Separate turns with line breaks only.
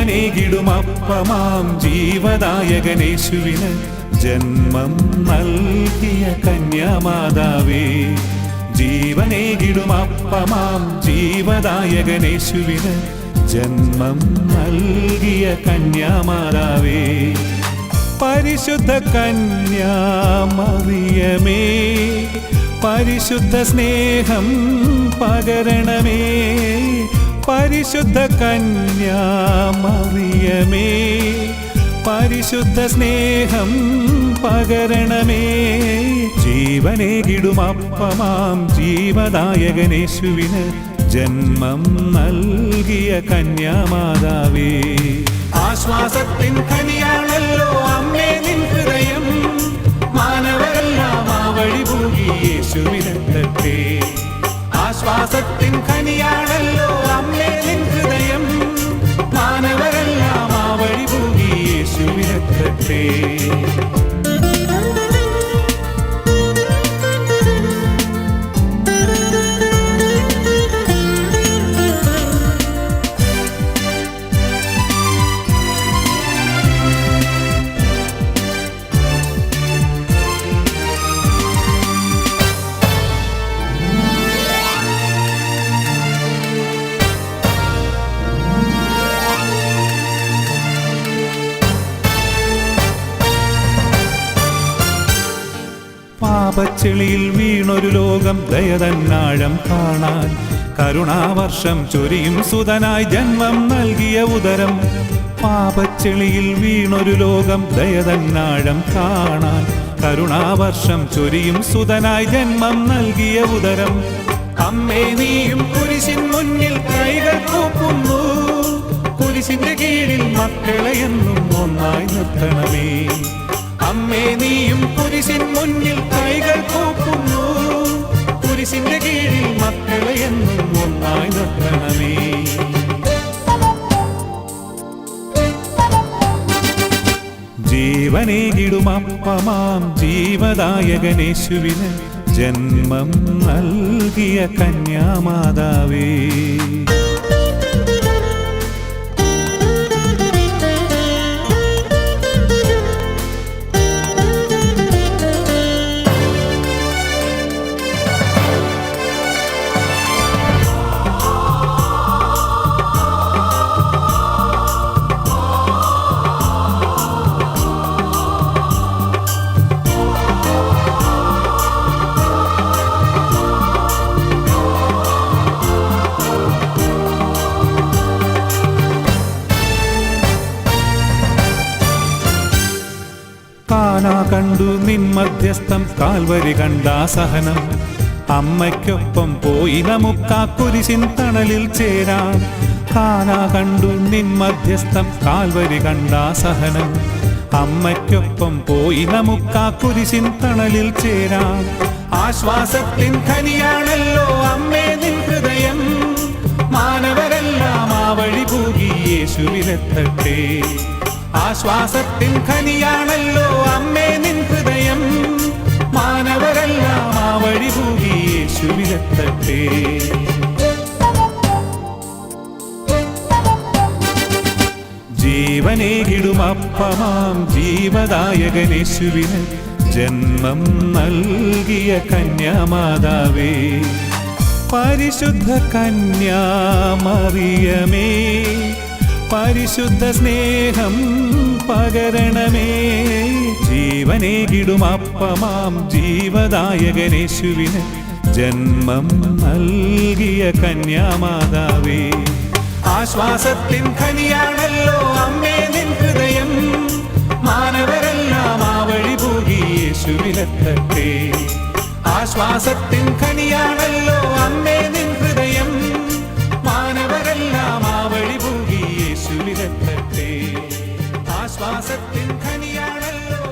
ജീവനേകിടുമപ്പമാം ജീവദായകനേശുവിന് ജന്മം നൽകിയ കന്യാമാതാവേ. ജീവനേകിടുമപ്പമാം ജീവദായകനേശുവിന് ജന്മം നൽകിയ കന്യാമാതാവേ. പരിശുദ്ധ കന്യാമറിയമേ, പരിശുദ്ധ സ്നേഹം പകരണമേ. പരിശുദ്ധ കന്യാമറിയമേ, പരിശുദ്ധ സ്നേഹം പകരണമേ. ജീവനേകിടുമപ്പമാം ജീവദായകനേശുവിന് ജന്മം നൽകിയ കന്യാമാതാവേ. ആശ്വാസത്തിൻ ഖനിയാണല്ലോ അമ്മേ നിൻ ഹൃദയം, മാനവരെല്ലാം ആ വഴി പോകി യേശുവിനെത്തട്ടെ. ആശ്വാസത്തിൻ ഖനിയാണല്ലോ അമ്മേ നിൻ ഹൃദയം, മാനവരെല്ലാം ആ വഴി പോകി യേശുവിനെത്തട്ടെ. പാപച്ചെളിയിൽ വീണൊരു ലോകം ദയതന്നാഴം കാണാൻ, കരുണാവർഷം ചൊരിയും സുതനായി ജന്മം നൽകിയ ഉദരം. പാപച്ചെളിയിൽ വീണൊരു ലോകം ദയതന്നാഴം കാണാൻ, കരുണാവർഷം ചൊരിയും സുതനായി ജന്മം നൽകിയ ഉദരം. അമ്മേ നീയും കുരിശിൻ മുന്നിൽ കൈകൾ കൂപ്പുന്നു, കുരിശിന്റെ കീഴിൽ മക്കളെ എന്നും ഒന്നായി നിർത്തണമേ. അമ്മേ നീയും കുരിശിൻ മുന്നിൽ കൈകൾ കൂപ്പുന്നു, കുരിശിന്റെ കീഴിൽ മക്കളെ എന്നും ഒന്നായി നിർത്തണമേ. ജീവനേകിടുമപ്പമാം ജീവദായകനേശുവിന് ജന്മം നൽകിയ കന്യാമാതാവേ. കാനാ കണ്ടു നിൻ മധ്യസ്ഥം, കാൽവരി കണ്ടാ സഹനം. അമ്മയ്ക്കൊപ്പം പോയി നമുക്കാ കുരിശിൻ തണലിൽ ചേരാം. കാനാ കണ്ടു നിൻ മധ്യസ്ഥം, കാൽവരി കണ്ടാ സഹനം. അമ്മയ്ക്കൊപ്പം പോയി നമുക്കാ കുരിശിൻ തണലിൽ ചേരാം. ആശ്വാസത്തിൻ ഖനിയാണല്ലോ അമ്മേ നിൻ ഹൃദയം, മാനവരെല്ലാം ആ വഴി പോകി യേശുവിനെത്തട്ടെ. ആശ്വാസത്തിൻ ഖനിയാണല്ലോ അമ്മേ നിൻ ഹൃദയം, മാനവരെല്ലാം ആ വഴി പോകി യേശുവിനെത്തട്ടെ. ജീവനേകിടുമപ്പമാം ജീവദായകനേശുവിന് ജന്മം നൽകിയ കന്യാമാതാവേ. പരിശുദ്ധ കന്യാമറിയമേ, പരിശുദ്ധ സ്നേഹം പകരണമേ. ജീവനേകിടുമപ്പമാം ജീവദായകനേശുവിന് ജന്മം നൽകിയ കന്യാമാതാവേ. ആശ്വാസത്തിൻ ഖനിയാണല്ലോ അമ്മേ നിൻ ഹൃദയം, മാനവരെല്ലാം ആ വഴി പോകി യേശുവിനെത്തട്ടെ. ആശ്വാസത്തിൻ ഖനിയാണല്ലോ അമ്മേ നിൻ ഹൃദയം, മാനവരെല്ലാം ആ വഴി പോകി യേശുവിനെത്തട്ടെ. ആശ്വാസത്തിൻ ഖനിയാണല്ലോ